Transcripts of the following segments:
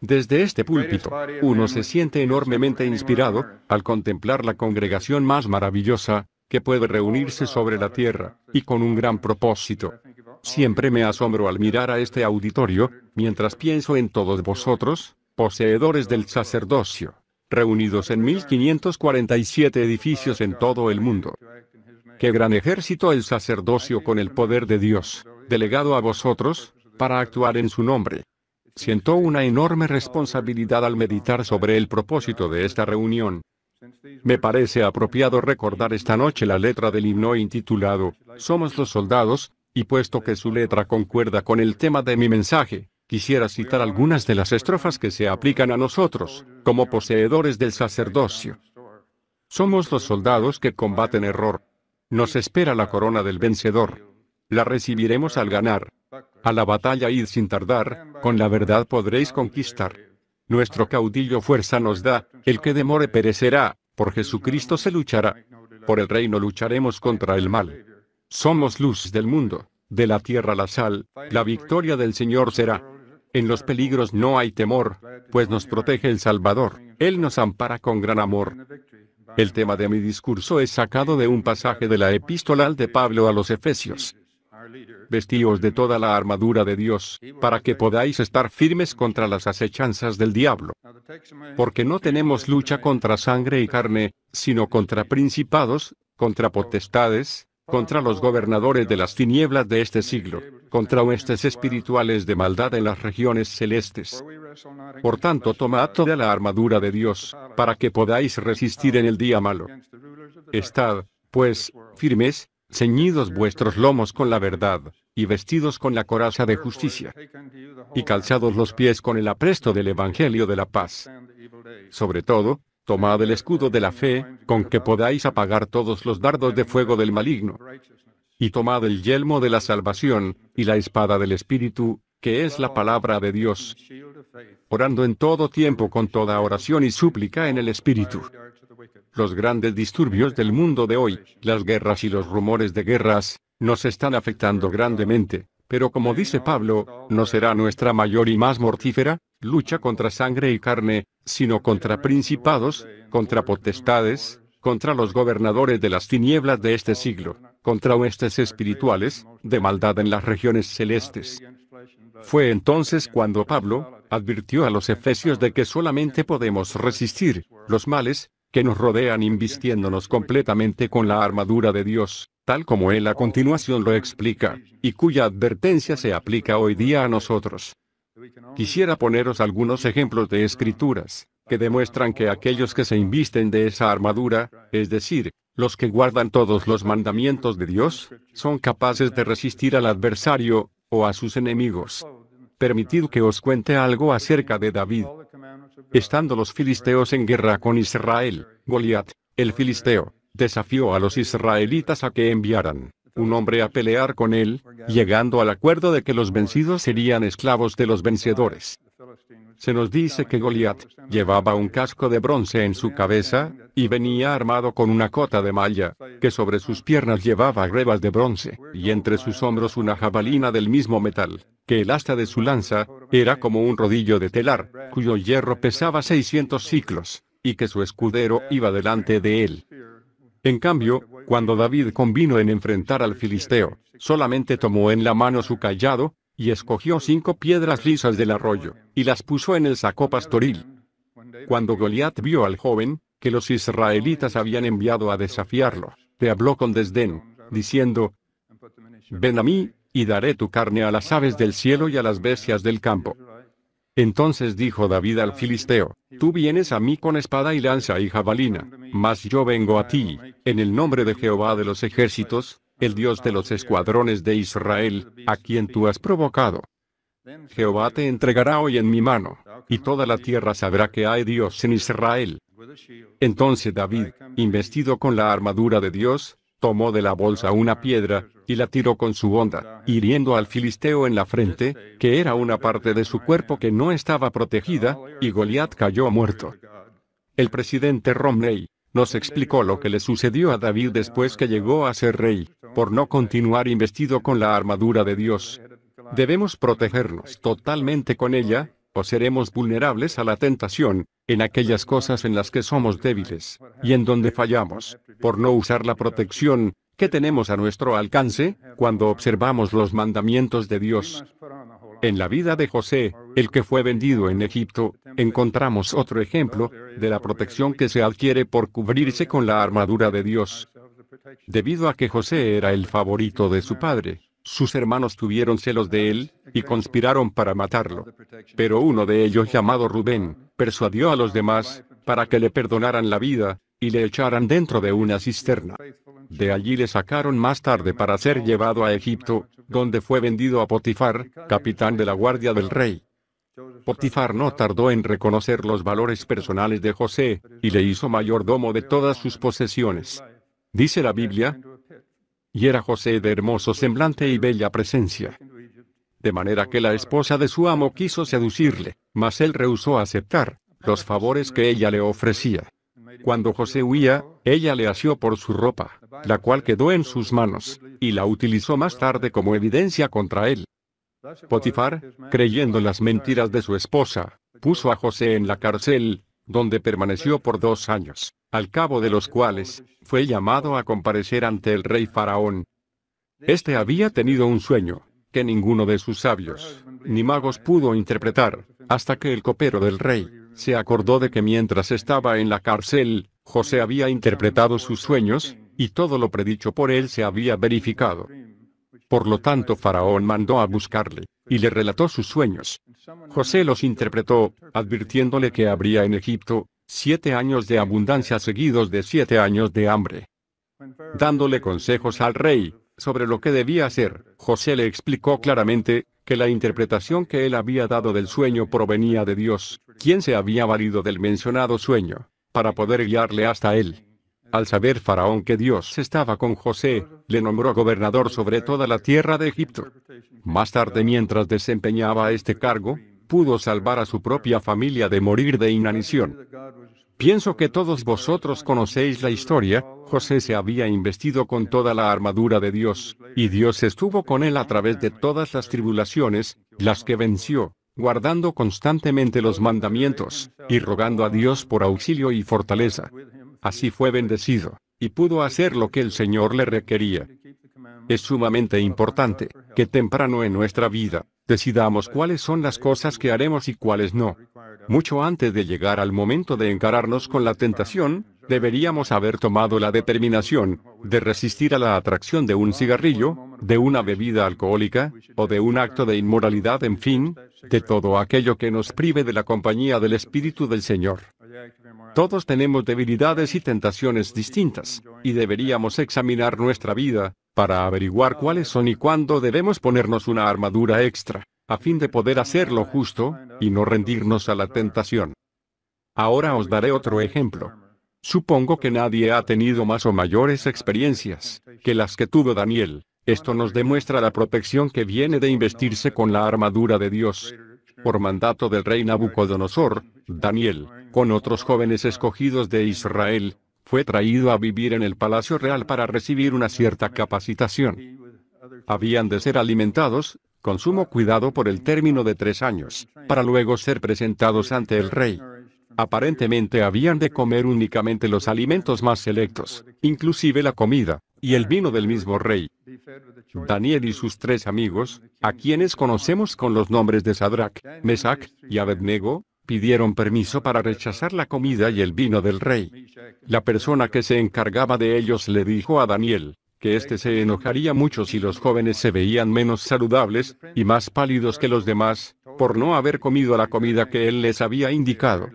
Desde este púlpito, uno se siente enormemente inspirado al contemplar la congregación más maravillosa que puede reunirse sobre la tierra, y con un gran propósito. Siempre me asombro al mirar a este auditorio, mientras pienso en todos vosotros, poseedores del sacerdocio, reunidos en 1547 edificios en todo el mundo. Qué gran ejército el sacerdocio con el poder de Dios, delegado a vosotros, para actuar en su nombre. Siento una enorme responsabilidad al meditar sobre el propósito de esta reunión. Me parece apropiado recordar esta noche la letra del himno intitulado Somos los soldados, y puesto que su letra concuerda con el tema de mi mensaje, quisiera citar algunas de las estrofas que se aplican a nosotros, como poseedores del sacerdocio. Somos los soldados que combaten error. Nos espera la corona del vencedor. La recibiremos al ganar. A la batalla id sin tardar, con la verdad podréis conquistar. Nuestro caudillo fuerza nos da, el que demore perecerá, por Jesucristo se luchará. Por el reino lucharemos contra el mal. Somos luz del mundo, de la tierra la sal, la victoria del Señor será. En los peligros no hay temor, pues nos protege el Salvador, Él nos ampara con gran amor. El tema de mi discurso es sacado de un pasaje de la epístola de Pablo a los Efesios. Vestíos de toda la armadura de Dios, para que podáis estar firmes contra las acechanzas del diablo. Porque no tenemos lucha contra sangre y carne, sino contra principados, contra potestades, contra los gobernadores de las tinieblas de este siglo, contra huestes espirituales de maldad en las regiones celestes. Por tanto, tomad toda la armadura de Dios, para que podáis resistir en el día malo. Estad, pues, firmes, ceñidos vuestros lomos con la verdad, y vestidos con la coraza de justicia, y calzados los pies con el apresto del Evangelio de la paz. Sobre todo, tomad el escudo de la fe, con que podáis apagar todos los dardos de fuego del maligno. Y tomad el yelmo de la salvación, y la espada del Espíritu, que es la palabra de Dios. Orando en todo tiempo con toda oración y súplica en el Espíritu. Los grandes disturbios del mundo de hoy, las guerras y los rumores de guerras, nos están afectando grandemente, pero como dice Pablo, no será nuestra mayor y más mortífera lucha contra sangre y carne, sino contra principados, contra potestades, contra los gobernadores de las tinieblas de este siglo, contra huestes espirituales, de maldad en las regiones celestes. Fue entonces cuando Pablo advirtió a los efesios de que solamente podemos resistir los males que nos rodean invistiéndonos completamente con la armadura de Dios, tal como él a continuación lo explica, y cuya advertencia se aplica hoy día a nosotros. Quisiera poneros algunos ejemplos de escrituras, que demuestran que aquellos que se invisten de esa armadura, es decir, los que guardan todos los mandamientos de Dios, son capaces de resistir al adversario, o a sus enemigos. Permitid que os cuente algo acerca de David. Estando los filisteos en guerra con Israel, Goliat, el filisteo, desafió a los israelitas a que enviaran un hombre a pelear con él, llegando al acuerdo de que los vencidos serían esclavos de los vencedores. Se nos dice que Goliat llevaba un casco de bronce en su cabeza, y venía armado con una cota de malla, que sobre sus piernas llevaba grebas de bronce, y entre sus hombros una jabalina del mismo metal, que el asta de su lanza era como un rodillo de telar, cuyo hierro pesaba 600 siclos, y que su escudero iba delante de él. En cambio, cuando David convino en enfrentar al filisteo, solamente tomó en la mano su cayado, y escogió 5 piedras lisas del arroyo, y las puso en el saco pastoril. Cuando Goliat vio al joven, que los israelitas habían enviado a desafiarlo, le habló con desdén, diciendo: «Ven a mí, y daré tu carne a las aves del cielo y a las bestias del campo». Entonces dijo David al filisteo: «Tú vienes a mí con espada y lanza y jabalina, mas yo vengo a ti, en el nombre de Jehová de los ejércitos, el Dios de los escuadrones de Israel, a quien tú has provocado. Jehová te entregará hoy en mi mano, y toda la tierra sabrá que hay Dios en Israel». Entonces David, investido con la armadura de Dios, tomó de la bolsa una piedra, y la tiró con su honda, hiriendo al filisteo en la frente, que era una parte de su cuerpo que no estaba protegida, y Goliat cayó muerto. El presidente Romney nos explicó lo que le sucedió a David después que llegó a ser rey, por no continuar investido con la armadura de Dios. Debemos protegernos totalmente con ella, o seremos vulnerables a la tentación, en aquellas cosas en las que somos débiles, y en donde fallamos, por no usar la protección que tenemos a nuestro alcance, cuando observamos los mandamientos de Dios. En la vida de José, el que fue vendido en Egipto, encontramos otro ejemplo de la protección que se adquiere por cubrirse con la armadura de Dios. Debido a que José era el favorito de su padre, sus hermanos tuvieron celos de él, y conspiraron para matarlo. Pero uno de ellos, llamado Rubén, persuadió a los demás, para que le perdonaran la vida, y le echaran dentro de una cisterna. De allí le sacaron más tarde para ser llevado a Egipto, donde fue vendido a Potifar, capitán de la guardia del rey. Potifar no tardó en reconocer los valores personales de José, y le hizo mayordomo de todas sus posesiones. Dice la Biblia: y era José de hermoso semblante y bella presencia. De manera que la esposa de su amo quiso seducirle, mas él rehusó aceptar los favores que ella le ofrecía. Cuando José huía, ella le asió por su ropa, la cual quedó en sus manos, y la utilizó más tarde como evidencia contra él. Potifar, creyendo las mentiras de su esposa, puso a José en la cárcel, donde permaneció por 2 años, al cabo de los cuales fue llamado a comparecer ante el rey Faraón. Este había tenido un sueño, que ninguno de sus sabios ni magos pudo interpretar, hasta que el copero del rey se acordó de que mientras estaba en la cárcel, José había interpretado sus sueños, y todo lo predicho por él se había verificado. Por lo tanto, Faraón mandó a buscarle, y le relató sus sueños. José los interpretó, advirtiéndole que habría en Egipto 7 años de abundancia seguidos de 7 años de hambre. Dándole consejos al rey sobre lo que debía hacer, José le explicó claramente que la interpretación que él había dado del sueño provenía de Dios, quien se había valido del mencionado sueño, para poder guiarle hasta él. Al saber Faraón que Dios estaba con José, le nombró gobernador sobre toda la tierra de Egipto. Más tarde, mientras desempeñaba este cargo, pudo salvar a su propia familia de morir de inanición. Pienso que todos vosotros conocéis la historia. José se había investido con toda la armadura de Dios, y Dios estuvo con él a través de todas las tribulaciones, las que venció, guardando constantemente los mandamientos, y rogando a Dios por auxilio y fortaleza. Así fue bendecido, y pudo hacer lo que el Señor le requería. Es sumamente importante que temprano en nuestra vida decidamos cuáles son las cosas que haremos y cuáles no. Mucho antes de llegar al momento de encararnos con la tentación, deberíamos haber tomado la determinación de resistir a la atracción de un cigarrillo, de una bebida alcohólica, o de un acto de inmoralidad, en fin, de todo aquello que nos prive de la compañía del Espíritu del Señor. Todos tenemos debilidades y tentaciones distintas, y deberíamos examinar nuestra vida, para averiguar cuáles son y cuándo debemos ponernos una armadura extra, a fin de poder hacer lo justo, y no rendirnos a la tentación. Ahora os daré otro ejemplo. Supongo que nadie ha tenido más o mayores experiencias que las que tuvo Daniel. Esto nos demuestra la protección que viene de investirse con la armadura de Dios. Por mandato del rey Nabucodonosor, Daniel, con otros jóvenes escogidos de Israel, fue traído a vivir en el palacio real para recibir una cierta capacitación. Habían de ser alimentados, con sumo cuidado por el término de 3 años, para luego ser presentados ante el rey. Aparentemente habían de comer únicamente los alimentos más selectos, inclusive la comida y el vino del mismo rey. Daniel y sus 3 amigos, a quienes conocemos con los nombres de Sadrac, Mesac y Abednego, pidieron permiso para rechazar la comida y el vino del rey. La persona que se encargaba de ellos le dijo a Daniel que éste se enojaría mucho si los jóvenes se veían menos saludables y más pálidos que los demás, por no haber comido la comida que él les había indicado.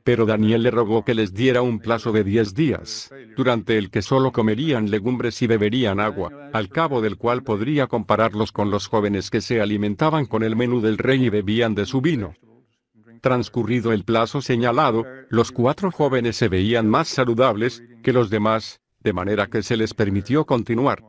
Pero Daniel le rogó que les diera un plazo de 10 días, durante el que solo comerían legumbres y beberían agua, al cabo del cual podría compararlos con los jóvenes que se alimentaban con el menú del rey y bebían de su vino. Transcurrido el plazo señalado, los 4 jóvenes se veían más saludables que los demás, de manera que se les permitió continuar.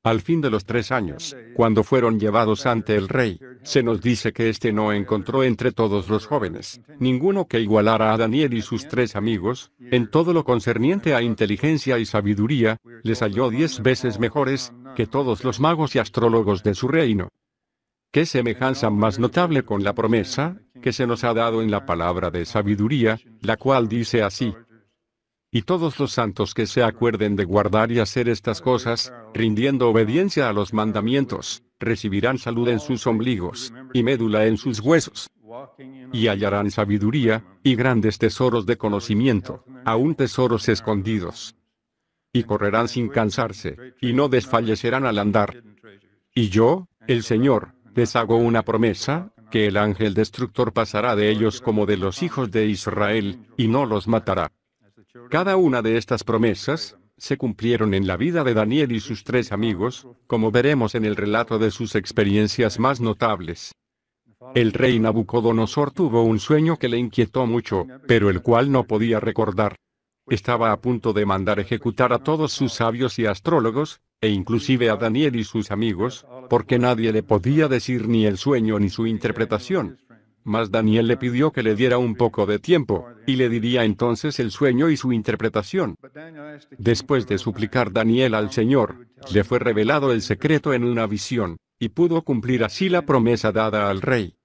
Al fin de los 3 años, cuando fueron llevados ante el rey, se nos dice que éste no encontró entre todos los jóvenes ninguno que igualara a Daniel y sus 3 amigos. En todo lo concerniente a inteligencia y sabiduría, les halló 10 veces mejores que todos los magos y astrólogos de su reino. ¿Qué semejanza más notable con la promesa que se nos ha dado en la palabra de sabiduría, la cual dice así: y todos los santos que se acuerden de guardar y hacer estas cosas, rindiendo obediencia a los mandamientos, recibirán salud en sus ombligos, y médula en sus huesos. Y hallarán sabiduría, y grandes tesoros de conocimiento, aún tesoros escondidos. Y correrán sin cansarse, y no desfallecerán al andar. Y yo, el Señor, les hago una promesa, que el ángel destructor pasará de ellos como de los hijos de Israel, y no los matará. Cada una de estas promesas se cumplieron en la vida de Daniel y sus 3 amigos, como veremos en el relato de sus experiencias más notables. El rey Nabucodonosor tuvo un sueño que le inquietó mucho, pero el cual no podía recordar. Estaba a punto de mandar ejecutar a todos sus sabios y astrólogos, e inclusive a Daniel y sus amigos, porque nadie le podía decir ni el sueño ni su interpretación. Mas Daniel le pidió que le diera un poco de tiempo, y le diría entonces el sueño y su interpretación. Después de suplicar Daniel al Señor, le fue revelado el secreto en una visión, y pudo cumplir así la promesa dada al rey.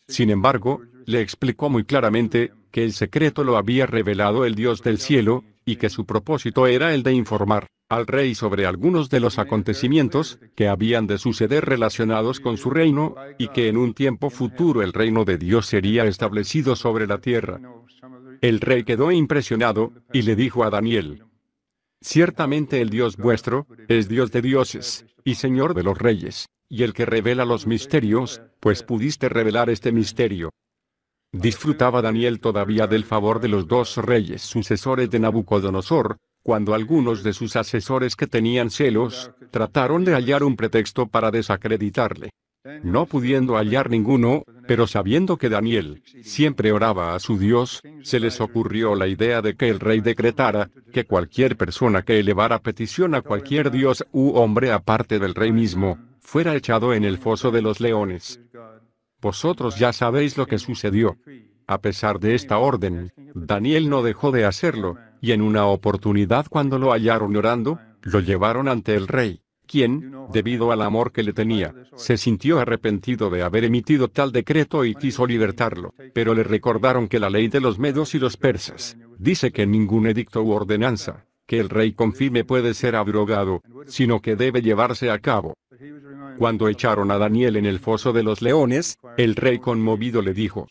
Sin embargo, le explicó muy claramente que el secreto lo había revelado el Dios del cielo, y que su propósito era el de informar al rey sobre algunos de los acontecimientos que habían de suceder relacionados con su reino, y que en un tiempo futuro el reino de Dios sería establecido sobre la tierra. El rey quedó impresionado, y le dijo a Daniel: ciertamente el Dios vuestro es Dios de dioses, y Señor de los reyes, y el que revela los misterios, pues pudiste revelar este misterio. Disfrutaba Daniel todavía del favor de los 2 reyes sucesores de Nabucodonosor, cuando algunos de sus asesores que tenían celos, trataron de hallar un pretexto para desacreditarle. No pudiendo hallar ninguno, pero sabiendo que Daniel siempre oraba a su Dios, se les ocurrió la idea de que el rey decretara que cualquier persona que elevara petición a cualquier dios u hombre aparte del rey mismo, fuera echado en el foso de los leones. Vosotros ya sabéis lo que sucedió. A pesar de esta orden, Daniel no dejó de hacerlo, y en una oportunidad cuando lo hallaron orando, lo llevaron ante el rey, quien, debido al amor que le tenía, se sintió arrepentido de haber emitido tal decreto y quiso libertarlo, pero le recordaron que la ley de los medos y los persas dice que ningún edicto u ordenanza que el rey confirme puede ser abrogado, sino que debe llevarse a cabo. Cuando echaron a Daniel en el foso de los leones, el rey conmovido le dijo: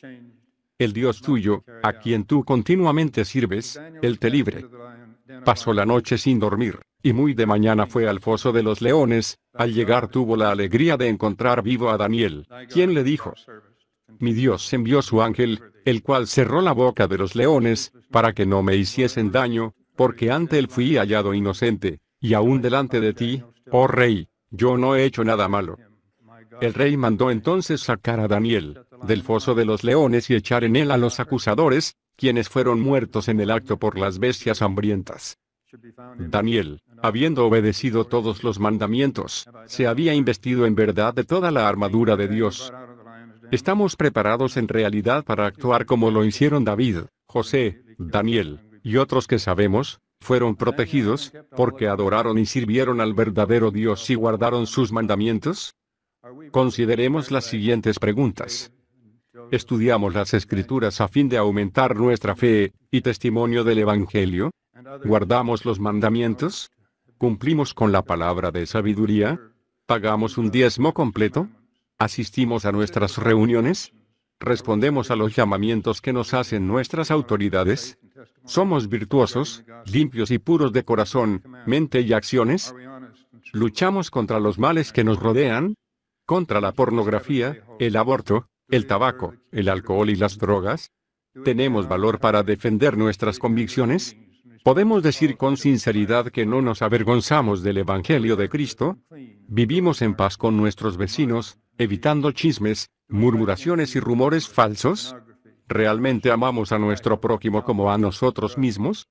el Dios tuyo, a quien tú continuamente sirves, Él te libre. Pasó la noche sin dormir, y muy de mañana fue al foso de los leones. Al llegar tuvo la alegría de encontrar vivo a Daniel, quien le dijo: mi Dios envió su ángel, el cual cerró la boca de los leones, para que no me hiciesen daño, porque ante él fui hallado inocente, y aún delante de ti, oh rey, yo no he hecho nada malo. El rey mandó entonces sacar a Daniel del foso de los leones y echar en él a los acusadores, quienes fueron muertos en el acto por las bestias hambrientas. Daniel, habiendo obedecido todos los mandamientos, se había investido en verdad de toda la armadura de Dios. Estamos preparados en realidad para actuar como lo hicieron David, José, Daniel, y otros que sabemos, fueron protegidos, porque adoraron y sirvieron al verdadero Dios y guardaron sus mandamientos. Consideremos las siguientes preguntas. ¿Estudiamos las Escrituras a fin de aumentar nuestra fe y testimonio del Evangelio? ¿Guardamos los mandamientos? ¿Cumplimos con la palabra de sabiduría? ¿Pagamos un diezmo completo? ¿Asistimos a nuestras reuniones? ¿Respondemos a los llamamientos que nos hacen nuestras autoridades? ¿Somos virtuosos, limpios y puros de corazón, mente y acciones? ¿Luchamos contra los males que nos rodean? ¿Contra la pornografía, el aborto, el tabaco, el alcohol y las drogas? ¿Tenemos valor para defender nuestras convicciones? ¿Podemos decir con sinceridad que no nos avergonzamos del Evangelio de Cristo? ¿Vivimos en paz con nuestros vecinos, evitando chismes, murmuraciones y rumores falsos? ¿Realmente amamos a nuestro prójimo como a nosotros mismos?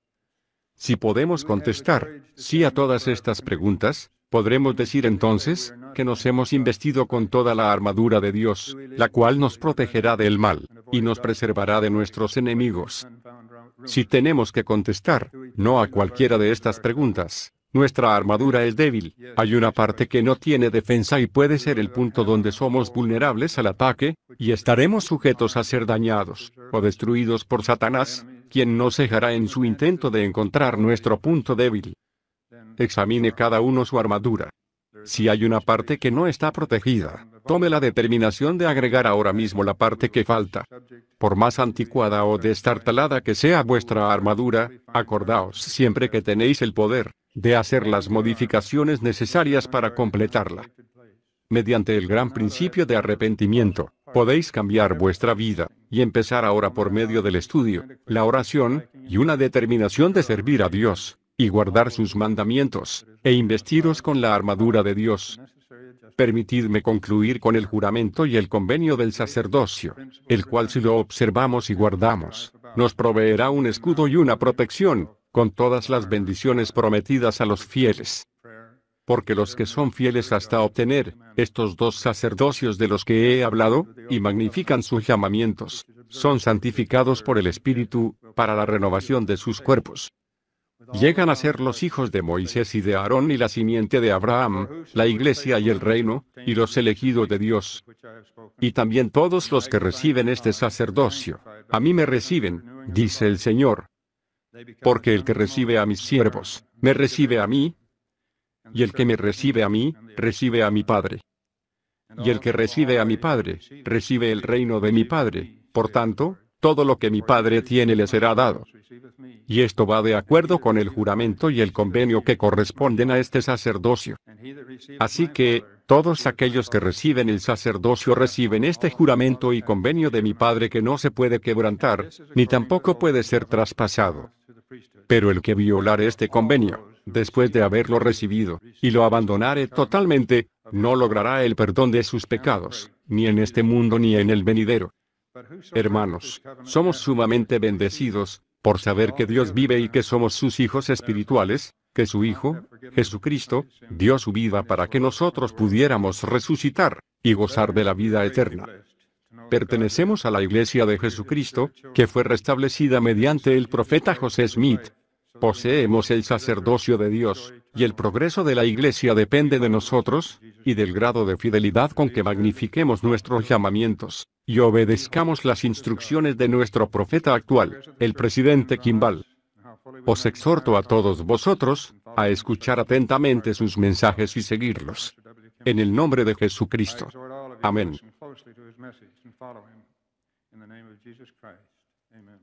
Si podemos contestar sí a todas estas preguntas, podremos decir entonces que nos hemos investido con toda la armadura de Dios, la cual nos protegerá del mal, y nos preservará de nuestros enemigos. Si tenemos que contestar no a cualquiera de estas preguntas, Nuestra armadura es débil, hay una parte que no tiene defensa y puede ser el punto donde somos vulnerables al ataque, y estaremos sujetos a ser dañados, o destruidos por Satanás, quien nos cejará en su intento de encontrar nuestro punto débil. Examine cada uno su armadura. Si hay una parte que no está protegida, tome la determinación de agregar ahora mismo la parte que falta. Por más anticuada o destartalada que sea vuestra armadura, acordaos siempre que tenéis el poder de hacer las modificaciones necesarias para completarla. Mediante el gran principio de arrepentimiento, podéis cambiar vuestra vida, y empezar ahora por medio del estudio, la oración, y una determinación de servir a Dios, y guardar sus mandamientos, e investiros con la armadura de Dios. Permitidme concluir con el juramento y el convenio del sacerdocio, el cual si lo observamos y guardamos, nos proveerá un escudo y una protección, con todas las bendiciones prometidas a los fieles. Porque los que son fieles hasta obtener estos dos sacerdocios de los que he hablado, y magnifican sus llamamientos, son santificados por el Espíritu, para la renovación de sus cuerpos. Llegan a ser los hijos de Moisés y de Aarón y la simiente de Abraham, la iglesia y el reino, y los elegidos de Dios. Y también todos los que reciben este sacerdocio, a mí me reciben, dice el Señor. Porque el que recibe a mis siervos, me recibe a mí, y el que me recibe a mí, recibe a mi Padre. Y el que recibe a mi Padre, recibe el reino de mi Padre. Por tanto, todo lo que mi Padre tiene le será dado. Y esto va de acuerdo con el juramento y el convenio que corresponden a este sacerdocio. Así que, todos aquellos que reciben el sacerdocio reciben este juramento y convenio de mi Padre que no se puede quebrantar, ni tampoco puede ser traspasado. Pero el que violare este convenio, después de haberlo recibido, y lo abandonare totalmente, no logrará el perdón de sus pecados, ni en este mundo ni en el venidero. Hermanos, somos sumamente bendecidos, por saber que Dios vive y que somos sus hijos espirituales, que su Hijo, Jesucristo, dio su vida para que nosotros pudiéramos resucitar, y gozar de la vida eterna. Pertenecemos a la Iglesia de Jesucristo, que fue restablecida mediante el profeta José Smith. Poseemos el sacerdocio de Dios, y el progreso de la Iglesia depende de nosotros, y del grado de fidelidad con que magnifiquemos nuestros llamamientos, y obedezcamos las instrucciones de nuestro profeta actual, el presidente Kimball. Os exhorto a todos vosotros, a escuchar atentamente sus mensajes y seguirlos. En el nombre de Jesucristo. Amén. Listen closely to his message and follow him in the name of Jesus Christ. Amen.